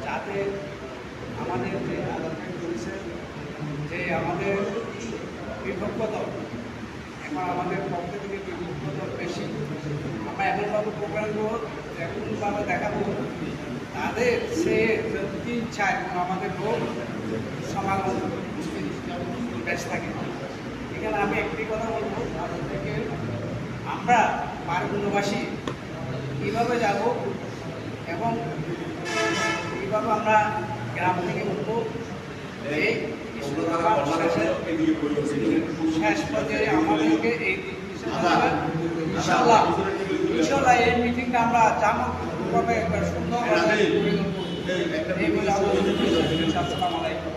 যাতে আমাদের যে আলোচনা করেছে যে আমাদের বিভক্ত এখন আমাদের পক্ষ থেকে বিভক্ত বেশি, আমরা এমনভাবে প্রোগ্রামগুলো এমনভাবে দেখাবো তাদের সে যদি ইচ্ছা এবং আমাদের লোক সমাগম বেশ থাকে। এখানে আমি একটি কথা বলবো তাদের থেকে, আমরা পারগুণবাসী কীভাবে যাব এবং কীভাবে আমরা গ্রাম থেকে উঠবো, এই শেষ পর্যায়ে আমাদেরকে এই ইনশাল্লাহ এই মিটিংটা আমরা জামাতভাবে সুন্দরভাবে এই বলে আসসালামু আলাইকুম।